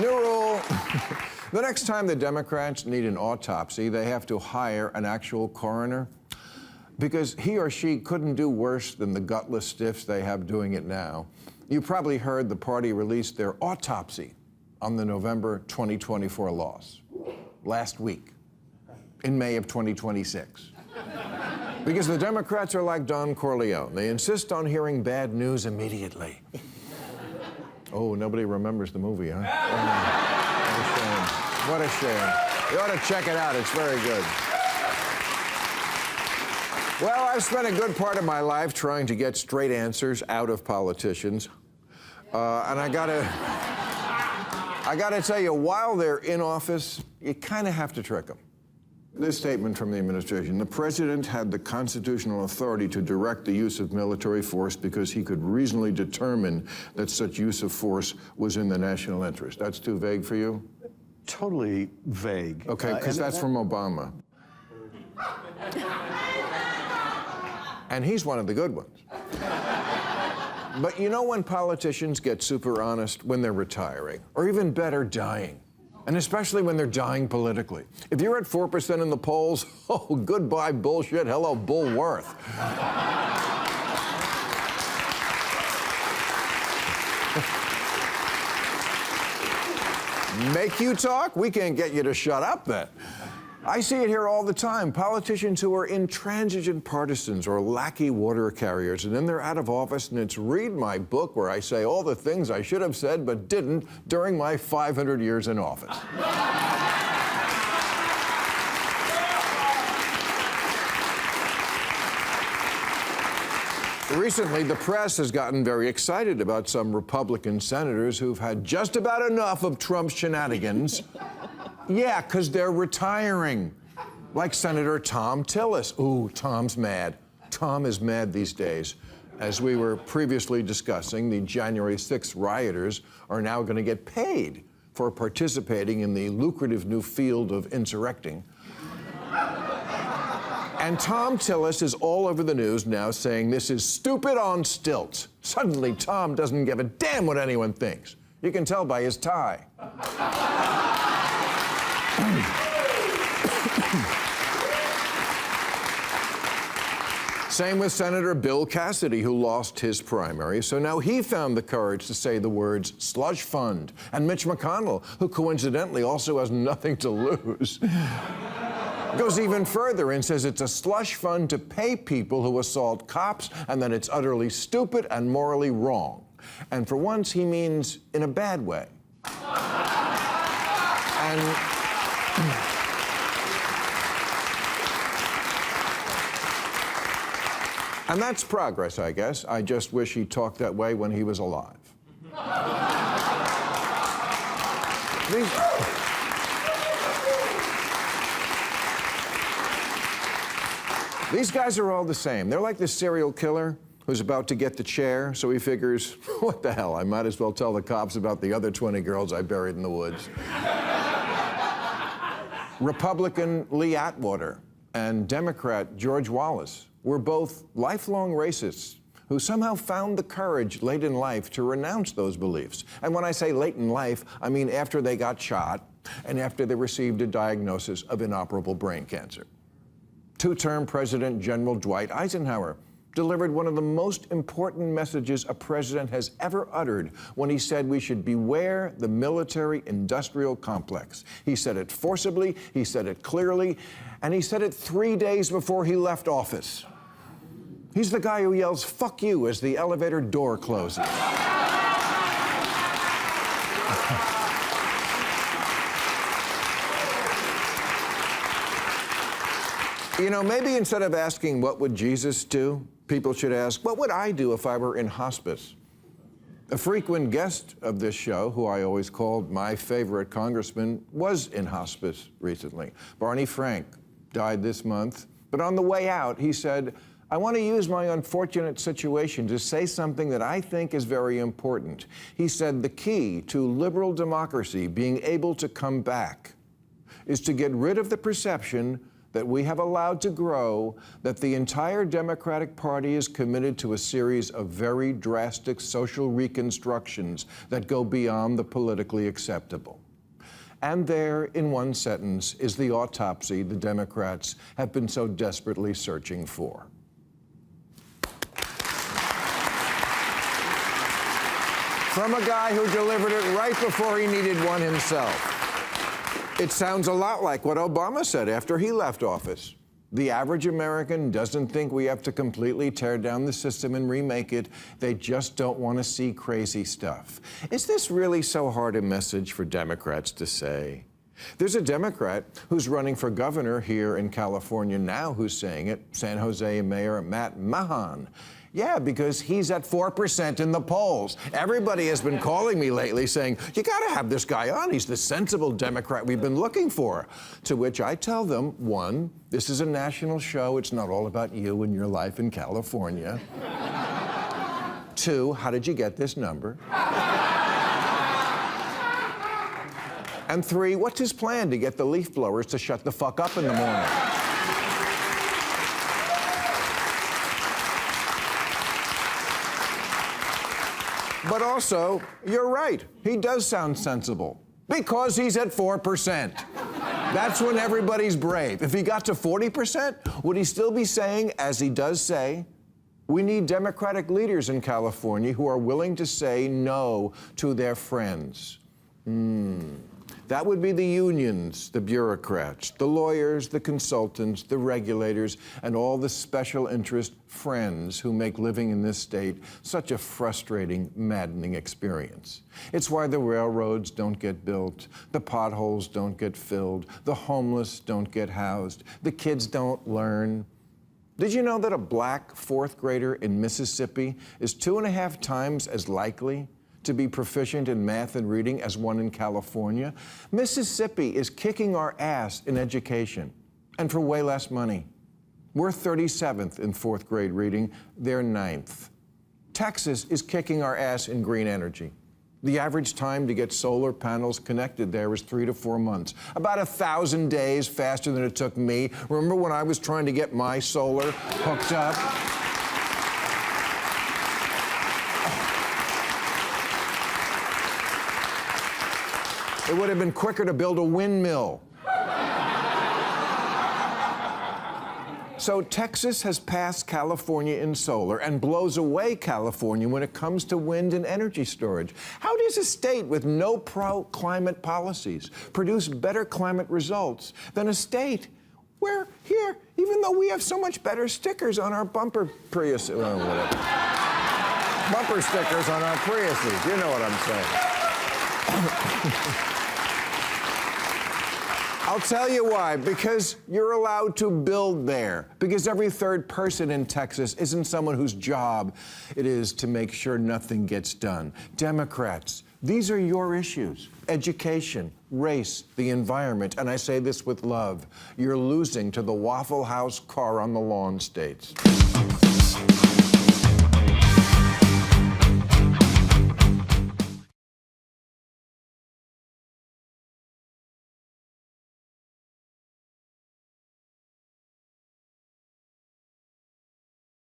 New rule. The next time the Democrats need an autopsy, they have to hire an actual coroner, because he or she couldn't do worse than the gutless stiffs they have doing it now. You probably heard the party released their autopsy on the November 2024 loss last week, in May of 2026. Because the Democrats are like Don Corleone. They insist on hearing bad news immediately. Oh, nobody remembers the movie, huh? Oh, what a shame. What a shame. You ought to check it out. It's very good. Well, I've spent a good part of my life trying to get straight answers out of politicians. And I gotta tell you, while they're in office, you kind of have to trick them. This statement from the administration: the president had the constitutional authority to direct the use of military force because he could reasonably determine that such use of force was in the national interest. That's too vague for you? Totally vague. Okay, because that's from Obama. And he's one of the good ones. But you know when politicians get super honest? When they're retiring, or even better, dying. And especially when they're dying politically. If you're at 4% in the polls, oh, goodbye bullshit, hello Bullworth. Make you talk? We can't get you to shut up then. I see it here all the time. Politicians who are intransigent partisans or lackey water carriers, and then they're out of office, and it's read my book where I say all the things I should have said but didn't during my 500 years in office. Recently, the press has gotten very excited about some Republican senators who've had just about enough of Trump's shenanigans. Yeah, because they're retiring. Like Senator Tom Tillis. Ooh, Tom's mad. Tom is mad these days. As we were previously discussing, the January 6th rioters are now going to get paid for participating in the lucrative new field of insurrecting. And Tom Tillis is all over the news now saying this is stupid on stilts. Suddenly, Tom doesn't give a damn what anyone thinks. You can tell by his tie. Same with Senator Bill Cassidy, who lost his primary. So now he found the courage to say the words slush fund. And Mitch McConnell, who coincidentally also has nothing to lose, goes even further and says it's a slush fund to pay people who assault cops and that it's utterly stupid and morally wrong. And for once, he means in a bad way. And that's progress, I guess. I just wish he talked that way when he was alive. These guys are all the same. They're like the serial killer who's about to get the chair, so he figures, what the hell, I might as well tell the cops about the other 20 girls I buried in the woods. Republican Lee Atwater and Democrat George Wallace were both lifelong racists who somehow found the courage late in life to renounce those beliefs. And when I say late in life, I mean after they got shot and after they received a diagnosis of inoperable brain cancer. Two-term President General Dwight Eisenhower delivered one of the most important messages a president has ever uttered when he said we should beware the military-industrial complex. He said it forcibly, he said it clearly, and he said it 3 days before he left office. He's the guy who yells, "Fuck you," as the elevator door closes. You know, maybe instead of asking, what would Jesus do, people should ask, what would I do if I were in hospice? A frequent guest of this show, who I always called my favorite congressman, was in hospice recently. Barney Frank died this month, but on the way out, he said, I want to use my unfortunate situation to say something that I think is very important. He said, the key to liberal democracy being able to come back is to get rid of the perception that we have allowed to grow that the entire Democratic Party is committed to a series of very drastic social reconstructions that go beyond the politically acceptable. And there, in one sentence, is the autopsy the Democrats have been so desperately searching for. From a guy who delivered it right before he needed one himself. It sounds a lot like what Obama said after he left office. The average American doesn't think we have to completely tear down the system and remake it. They just don't want to see crazy stuff. Is this really so hard a message for Democrats to say? There's a Democrat who's running for governor here in California now who's saying it, San Jose Mayor Maher. Yeah, because he's at 4% in the polls. Everybody has been calling me lately saying, you gotta have this guy on. He's the sensible Democrat we've been looking for. To which I tell them, one, this is a national show. It's not all about you and your life in California. Two, how did you get this number? And three, what's his plan to get the leaf blowers to shut the fuck up in the morning? But also, you're right, he does sound sensible. Because he's at 4%. That's when everybody's brave. If he got to 40%, would he still be saying, as he does say, we need Democratic leaders in California who are willing to say no to their friends? That would be the unions, the bureaucrats, the lawyers, the consultants, the regulators, and all the special interest friends who make living in this state such a frustrating, maddening experience. It's why the railroads don't get built, the potholes don't get filled, the homeless don't get housed, the kids don't learn. Did you know that a black fourth grader in Mississippi is 2.5 times as likely to be proficient in math and reading as one in California? Mississippi is kicking our ass in education, and for way less money. We're 37th in fourth grade reading, they're 9th. Texas is kicking our ass in green energy. The average time to get solar panels connected there is 3 to 4 months. About 1,000 days faster than it took me. Remember when I was trying to get my solar hooked up? It would have been quicker to build a windmill. So Texas has passed California in solar and blows away California when it comes to wind and energy storage. How does a state with no pro-climate policies produce better climate results than a state where here, even though we have so much better stickers on our bumper Prius, whatever. Bumper stickers on our Priuses, you know what I'm saying. I'll tell you why. Because you're allowed to build there. Because every third person in Texas isn't someone whose job it is to make sure nothing gets done. Democrats, these are your issues. Education, race, the environment, and I say this with love. You're losing to the Waffle House car on the lawn states.